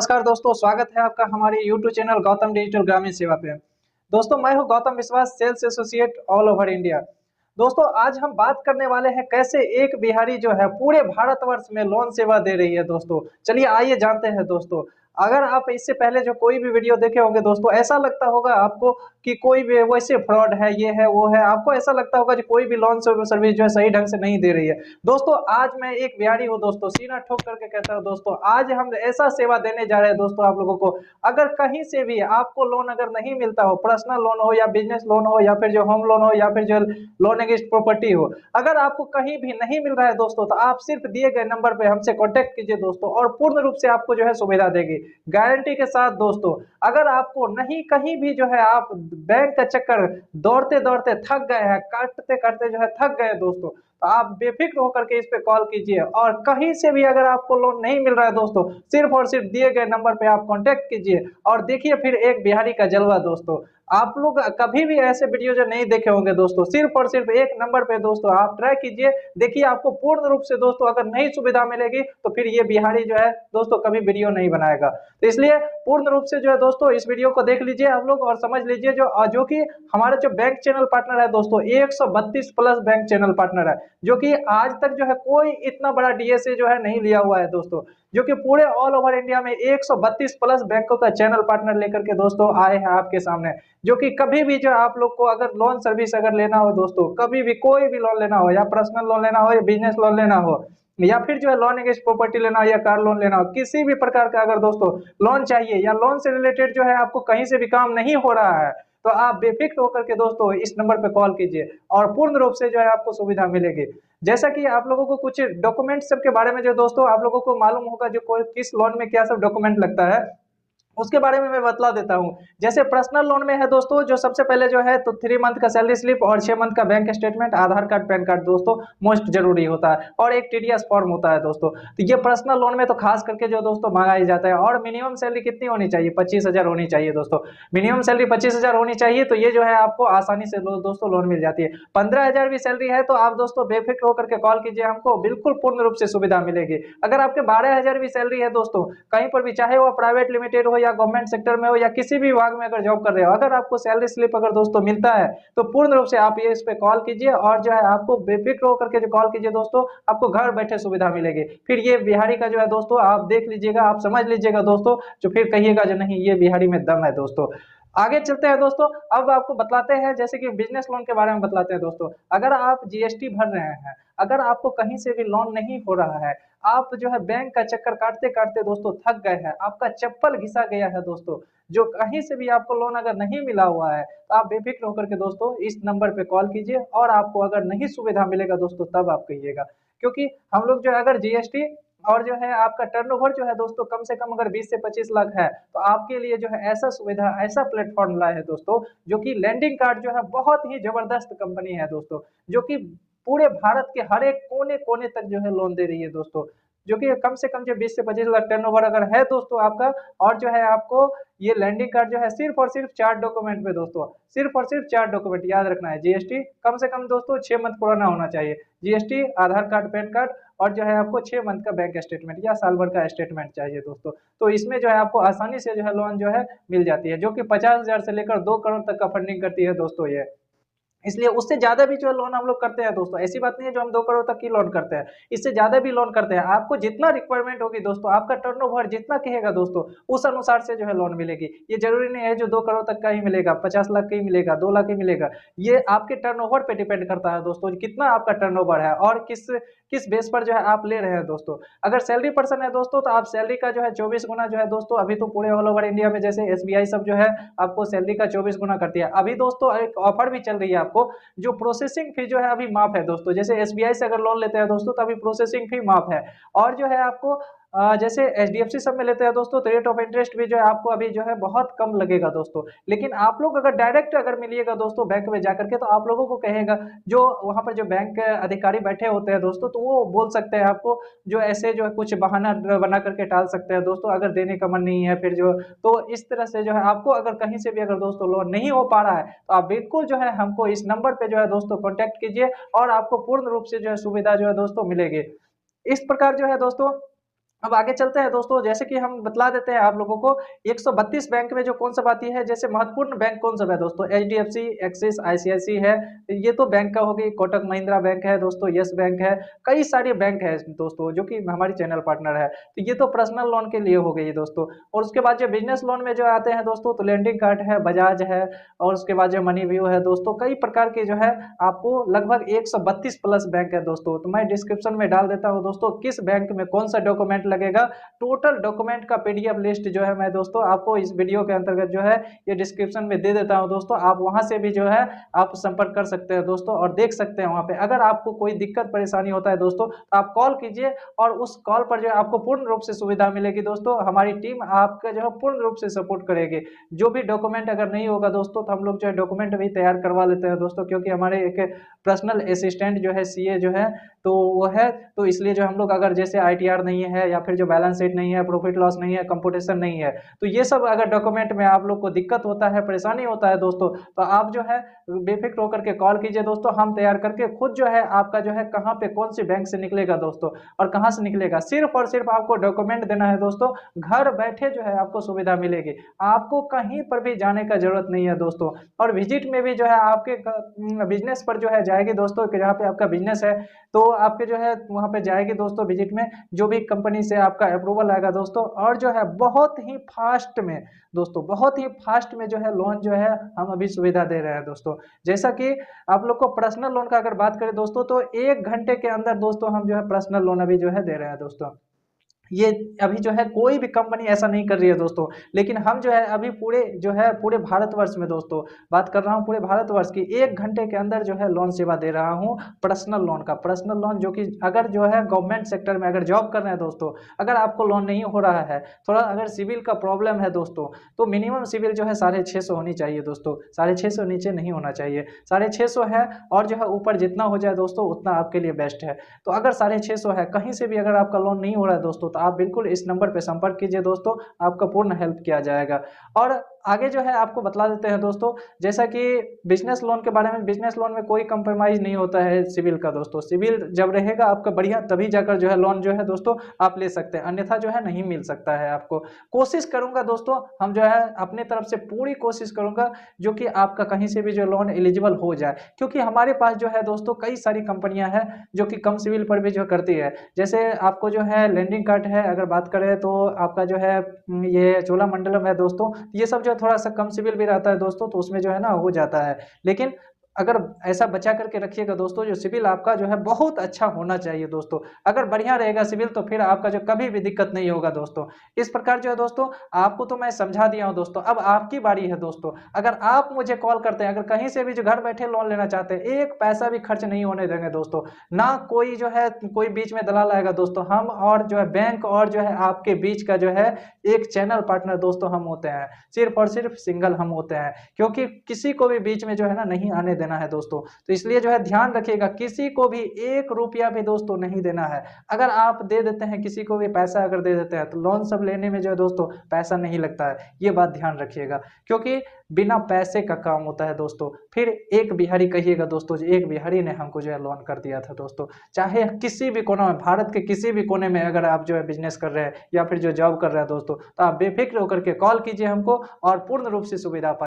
नमस्कार दोस्तों, स्वागत है आपका हमारे YouTube चैनल गौतम डिजिटल ग्रामीण सेवा पे। दोस्तों, मैं हूं Gautam Vishwas, sales associate all over India. दोस्तों, आज हम बात करने वाले हैं कैसे एक बिहारी जो है पूरे भारतवर्ष में लोन सेवा दे रही है दोस्तों। चलिए आइए जानते हैं दोस्तों। अगर आप इससे पहले जो कोई भी वीडियो देखे होंगे दोस्तों, ऐसा लगता होगा आपको कि कोई भी वैसे फ्रॉड है, ये है, वो है। आपको ऐसा लगता होगा कि कोई भी लोन सर्विस जो है सही ढंग से नहीं दे रही है। दोस्तों, आज मैं एक बिहारी हूँ दोस्तों, सीना ठोक करके कहता हूँ दोस्तों, आज हम ऐसा सेवा देने जा रहे हैं दोस्तों आप लोगों को। अगर कहीं से भी आपको लोन अगर नहीं मिलता हो, पर्सनल लोन हो या बिजनेस लोन हो या फिर जो होम लोन हो या फिर जो लोन अगेंस्ट प्रॉपर्टी हो, अगर आपको कहीं भी नहीं मिल रहा है दोस्तों, तो आप सिर्फ दिए गए नंबर पे हमसे कॉन्टेक्ट कीजिए दोस्तों, और पूर्ण रूप से आपको जो है सुविधा देगी, गारंटी के साथ दोस्तों। अगर आपको नहीं कहीं भी जो है आप बैंक का चक्कर दौड़ते दौड़ते थक गए हैं, काटते काटते जो है थक गए दोस्तों, तो आप बेफिक्र होकर के इस पे कॉल कीजिए। और कहीं से भी अगर आपको लोन नहीं मिल रहा है दोस्तों, सिर्फ और सिर्फ दिए गए नंबर पे आप कांटेक्ट कीजिए और देखिए फिर एक बिहारी का जलवा दोस्तों। आप लोग कभी भी ऐसे वीडियो जो नहीं देखे होंगे दोस्तों, सिर्फ और सिर्फ एक नंबर पे दोस्तों आप ट्राई कीजिए, देखिए आपको पूर्ण रूप से दोस्तों अगर नहीं सुविधा मिलेगी तो फिर ये बिहारी जो है दोस्तों कभी वीडियो नहीं बनाएगा। तो इसलिए पूर्ण रूप से जो है दोस्तों इस वीडियो को देख लीजिए आप लोग और समझ लीजिए जो कि हमारे जो बैंक चैनल पार्टनर है दोस्तों, 132 प्लस बैंक चैनल पार्टनर है, जो कि आज तक जो है कोई इतना बड़ा डीएसए जो है नहीं लिया हुआ है दोस्तों, जो कि पूरे ऑल ओवर इंडिया में 132 प्लस बैंकों का चैनल पार्टनर लेकर के दोस्तों आए हैं आपके सामने। जो कि कभी भी जो आप लोग को अगर लोन सर्विस अगर लेना हो दोस्तों, कभी भी कोई भी लोन लेना हो, या पर्सनल लोन लेना हो या बिजनेस लोन लेना हो, या फिर जो है लोन अगेंस्ट प्रॉपर्टी लेना हो या कार लोन लेना हो, किसी भी प्रकार का अगर दोस्तों लोन चाहिए या लोन से रिलेटेड जो है आपको कहीं से भी काम नहीं हो रहा है, तो आप बेफिक्र होकर के दोस्तों इस नंबर पे कॉल कीजिए और पूर्ण रूप से जो है आपको सुविधा मिलेगी। जैसा कि आप लोगों को कुछ डॉक्यूमेंट सब के बारे में जो दोस्तों आप लोगों को मालूम होगा, जो कोई किस लोन में क्या सब डॉक्यूमेंट लगता है, उसके बारे में मैं बतला देता हूँ। जैसे पर्सनल लोन में है दोस्तों, जो सबसे पहले जो है तो 3 मंथ का सैलरी स्लिप और 6 मंथ का बैंक स्टेटमेंट, आधार कार्ड, पैन कार्ड दोस्तों मोस्ट जरूरी होता है, और एक टीडीएस फॉर्म होता है दोस्तों। तो ये पर्सनल लोन में तो खास करके जो दोस्तों मांगा ही जाता है। और मिनिमम सैलरी कितनी होनी चाहिए? 25,000 होनी चाहिए दोस्तों। मिनिमम सैलरी 25,000 होनी चाहिए, तो ये जो है आपको आसानी से दोस्तों लोन मिल जाती है। 15,000 भी सैलरी है तो आप दोस्तों बेफिक्र होकर के कॉल कीजिए, हमको बिल्कुल पूर्ण रूप से सुविधा मिलेगी। अगर आपके 12,000 भी सैलरी है दोस्तों, कहीं पर भी, चाहे वो प्राइवेट लिमिटेड हो या गवर्नमेंट सेक्टर में हो या किसी भी विभाग में अगर जॉब कर रहे हो, अगर आपको सैलरी स्लिप अगर दोस्तों मिलता है, तो पूर्ण रूप से आप ये इस पे कॉल कीजिए और जो है आपको बेफिक्र होकर के जो कॉल कीजिए दोस्तों, आपको घर बैठे सुविधा मिलेगी। फिर ये बिहारी का जो है दोस्तों आप देख लीजिएगा, आप समझ लीजिएगा दोस्तों, जो फिर कहिएगा जो नहीं ये बिहारी में दम है दोस्तों। आगे चलते हैं दोस्तों। अब आपको बतलाते हैं, जैसे कि बिजनेस लोन के बारे में बतलाते हैं दोस्तों। अगर आप जीएसटी भर रहे हैं, अगर आपको कहीं से भी लोन नहीं हो रहा है, आप जो है बैंक का चक्कर काटते काटते दोस्तों थक गए हैं, आपका चप्पल घिसा गया है दोस्तों, जो कहीं से भी आपको लोन अगर नहीं मिला हुआ है, तो आप बेफिक्र होकर के दोस्तों इस नंबर पे कॉल कीजिए, और आपको अगर नहीं सुविधा मिलेगा दोस्तों तब आप कहिएगा। क्योंकि हम लोग जो है अगर जीएसटी और जो है आपका टर्नओवर जो है दोस्तों कम से कम अगर 20 से 25 लाख है, तो आपके लिए जो है ऐसा सुविधा, ऐसा प्लेटफॉर्म लाए है दोस्तों, जो कि लैंडिंग कार्ड जो है बहुत ही जबरदस्त कंपनी है दोस्तों, जो कि पूरे भारत के हर एक कोने कोने तक जो है लोन दे रही है दोस्तों, जो कि कम से कम जो 20 से 25 लाख टर्नओवर अगर है दोस्तों आपका, और जो है आपको ये लैंडिंग कार्ड जो है सिर्फ और सिर्फ 4 डॉक्यूमेंट में दोस्तों, सिर्फ और सिर्फ 4 डॉक्यूमेंट याद रखना है। जीएसटी कम से कम दोस्तों 6 मंथ पुराना होना चाहिए, जीएसटी, आधार कार्ड, पैन कार्ड, और जो है आपको 6 मंथ का बैंक स्टेटमेंट या साल भर का स्टेटमेंट चाहिए दोस्तों। तो इसमें जो है आपको आसानी से जो है लोन जो है मिल जाती है, जो कि 50,000 से लेकर 2 करोड़ तक का फंडिंग करती है दोस्तों ये। इसलिए उससे ज्यादा भी जो है लोन हम लोग करते हैं दोस्तों, ऐसी बात नहीं है जो हम 2 करोड़ तक की लोन करते हैं, इससे ज्यादा भी लोन करते हैं। आपको जितना रिक्वायरमेंट होगी दोस्तों, आपका टर्नओवर जितना कहेगा दोस्तों, उस अनुसार से जो है लोन मिलेगी। ये जरूरी नहीं है जो 2 करोड़ तक का ही मिलेगा, 50 लाख का ही मिलेगा, 2 लाख ही मिलेगा। ये आपके टर्नओवर पे डिपेंड करता है दोस्तों, कितना आपका टर्नओवर है और किस किस बेस पर जो है आप ले रहे हैं दोस्तों। अगर सैलरी पर्सन है दोस्तों, तो आप सैलरी का जो है 24 गुना जो है दोस्तों, अभी तो पूरे ऑल ओवर इंडिया में जैसे एसबीआई सब जो है आपको सैलरी का 24 गुना करती है। अभी दोस्तों एक ऑफर भी चल रही है आपको, जो प्रोसेसिंग फी जो है अभी माफ है दोस्तों। जैसे एसबीआई से अगर लोन लेते हैं दोस्तों, तो अभी प्रोसेसिंग फी माफ है। और जो है आपको जैसे एचडीएफसी सब में लेते हैं दोस्तों, तो रेट ऑफ इंटरेस्ट भी जो है आपको अभी जो है बहुत कम लगेगा दोस्तों। लेकिन आप लोग अगर डायरेक्ट अगर मिलिएगा दोस्तों बैंक में जाकर के, तो आप लोगों को कहेगा, जो वहां पर जो बैंक अधिकारी बैठे होते हैं दोस्तों, तो वो बोल सकते हैं आपको, जो ऐसे जो है कुछ बहाना बना करके टाल सकते हैं दोस्तों, अगर देने का मन नहीं है फिर जो, तो इस तरह से जो है आपको अगर कहीं से भी अगर दोस्तों लोन नहीं हो पा रहा है, तो आप बिल्कुल जो है हमको इस नंबर पे जो है दोस्तों कॉन्टेक्ट कीजिए, और आपको पूर्ण रूप से जो है सुविधा जो है दोस्तों मिलेगी। इस प्रकार जो है दोस्तों अब आगे चलते हैं दोस्तों, जैसे कि हम बतला देते हैं आप लोगों को 132 बैंक में जो कौन सब आती है, जैसे महत्वपूर्ण बैंक कौन सब है दोस्तों, एचडीएफसी, एक्सिस, आईसीआईसी है, ये तो बैंक का हो गई, कोटक महिंद्रा बैंक है दोस्तों, यस बैंक है, कई सारे बैंक है दोस्तों जो कि हमारी चैनल पार्टनर है। तो ये तो पर्सनल लोन के लिए हो गई दोस्तों। और उसके बाद जो बिजनेस लोन में जो आते हैं दोस्तों, तो लेंडिंग कार्ड है, बजाज है, और उसके बाद जो मनी व्यू है दोस्तों, कई प्रकार के जो है आपको लगभग 132 प्लस बैंक है दोस्तों। तो मैं डिस्क्रिप्शन में डाल देता हूं दोस्तों किस बैंक में कौन सा डॉक्यूमेंट लगेगा, टोटल डॉक्यूमेंट का पीडीएफ लिस्ट जो है मैं दोस्तों आपको इस वीडियो के अंतर्गत जो है ये डिस्क्रिप्शन में दे देता हूं दोस्तों। आप वहां से भी जो है आप संपर्क कर सकते हैं दोस्तों और देख सकते हैं वहां पे। अगर आपको कोई दिक्कत परेशानी होता है दोस्तों तो आप कॉल कीजिए और उस कॉल पर जो है आपको पूर्ण रूप से सुविधा मिलेगी दोस्तों। हमारी टीम आपका जो है पूर्ण रूप से सपोर्ट करेगी। जो भी डॉक्यूमेंट अगर नहीं होगा दोस्तों तो हम लोग जो है डॉक्यूमेंट भी तैयार करवा लेते हैं दोस्तों, क्योंकि हमारे एक पर्सनल असिस्टेंट जो है सीए जो है तो वो है, तो इसलिए जो हम लोग अगर जैसे आईटीआर नहीं है या फिर जो बैलेंस शीट नहीं है, प्रॉफिट लॉस नहीं है, कंप्यूटेशन नहीं है, तो ये सब अगर डॉक्यूमेंट में आप लोग को दिक्कत होता है, परेशानी होता है दोस्तों, तो आप जो है बेफिक्र होकर के कॉल कीजिए दोस्तों। हम तैयार करके खुद जो है आपका जो है कहाँ पे कौन सी बैंक से निकलेगा दोस्तों और कहाँ से निकलेगा, सिर्फ और सिर्फ आपको डॉक्यूमेंट देना है दोस्तों। घर बैठे जो है आपको सुविधा मिलेगी, आपको कहीं पर भी जाने का जरूरत नहीं है दोस्तों। और विजिट में भी जो है आपके बिजनेस पर जो है जाएगी दोस्तों, जहाँ पे आपका बिजनेस है तो आपके जो है वहां पे जाएगी दोस्तों विजिट में, जो भी कंपनी से आपका अप्रूवल आएगा दोस्तों। और जो है बहुत ही फास्ट में दोस्तों, बहुत ही फास्ट में जो है लोन जो है हम अभी सुविधा दे रहे हैं दोस्तों। जैसा कि आप लोग को पर्सनल लोन का अगर बात करें दोस्तों, तो 1 घंटे के अंदर दोस्तों हम जो है पर्सनल लोन अभी जो है दे रहे हैं दोस्तों। ये अभी जो है कोई भी कंपनी ऐसा नहीं कर रही है दोस्तों, लेकिन हम जो है अभी पूरे जो है पूरे भारतवर्ष में दोस्तों बात कर रहा हूँ, पूरे भारतवर्ष की 1 घंटे के अंदर जो है लोन सेवा दे रहा हूँ पर्सनल लोन का। पर्सनल लोन जो कि अगर जो है गवर्नमेंट सेक्टर में अगर जॉब कर रहे हैं दोस्तों, अगर आपको लोन नहीं हो रहा है, थोड़ा अगर सिविल का प्रॉब्लम है दोस्तों, तो मिनिमम सिविल जो है 650 होनी चाहिए दोस्तों, 650 नीचे नहीं होना चाहिए। 650 है और जो है ऊपर जितना हो जाए दोस्तों उतना आपके लिए बेस्ट है। तो अगर 650 है, कहीं से भी अगर आपका लोन नहीं हो रहा है दोस्तों, तो आप बिल्कुल इस नंबर पे संपर्क कीजिए दोस्तों, आपका पूर्ण हेल्प किया जाएगा। और आगे जो है आपको बतला देते हैं दोस्तों, जैसा कि बिजनेस लोन के बारे में, बिजनेस लोन में कोई कंप्रोमाइज नहीं होता है सिविल का दोस्तों। सिविल जब रहेगा आपका बढ़िया, तभी जाकर जो है लोन जो है दोस्तों आप ले सकते हैं, अन्यथा जो है नहीं मिल सकता है आपको। कोशिश करूंगा दोस्तों, हम जो है अपनी तरफ से पूरी कोशिश करूंगा जो कि आपका कहीं से भी जो लोन एलिजिबल हो जाए, क्योंकि हमारे पास जो है दोस्तों कई सारी कंपनियां हैं जो कि कम सिविल पर भी जो करती है। जैसे आपको जो है लैंडिंग कार्ड है, अगर बात करें तो आपका जो है ये चोलामंडलम है दोस्तों, ये सब जो है थोड़ा सा कम सिविल भी रहता है दोस्तों, तो उसमें जो है ना हो जाता है। लेकिन अगर ऐसा बचा करके रखिएगा दोस्तों, जो सिविल आपका जो है बहुत अच्छा होना चाहिए दोस्तों। अगर बढ़िया रहेगा सिविल तो फिर आपका जो कभी भी दिक्कत नहीं होगा दोस्तों। इस प्रकार जो है दोस्तों आपको तो मैं समझा दिया हूं दोस्तों, अब आपकी बारी है दोस्तों। अगर आप मुझे कॉल करते हैं, अगर कहीं से भी जो घर बैठे लोन लेना चाहते हैं, एक पैसा भी खर्च नहीं होने देंगे दोस्तों, ना कोई जो है कोई बीच में दलाल आएगा दोस्तों। हम और जो है बैंक और जो है आपके बीच का जो है एक चैनल पार्टनर दोस्तों हम होते हैं, सिर्फ और सिर्फ सिंगल हम होते हैं, क्योंकि किसी को भी बीच में जो है ना नहीं आने देना है दोस्तों। तो इसलिए जो है ध्यान रखिएगा, किसी को भी 1 रुपया भी दोस्तों नहीं देना है। अगर आप दे देते हैं किसी को भी पैसा अगर दे देते हैं, तो लोन सब लेने में जो है दोस्तों पैसा नहीं लगता है, ये बात ध्यान रखिएगा, क्योंकि बिना पैसे का काम होता है दोस्तों। फिर एक बिहारी कहिएगा दोस्तों, जो एक बिहारी ने हमको जो है लोन कर दिया था दोस्तों। चाहे किसी भी कोने में, भारत के किसी भी कोने में अगर आप जो है बिजनेस कर रहे हैं या फिर जो जॉब कर रहे हैं दोस्तों, तो आप बेफिक्र होकर के कॉल कीजिए हमको और पूर्ण रूप से सुविधा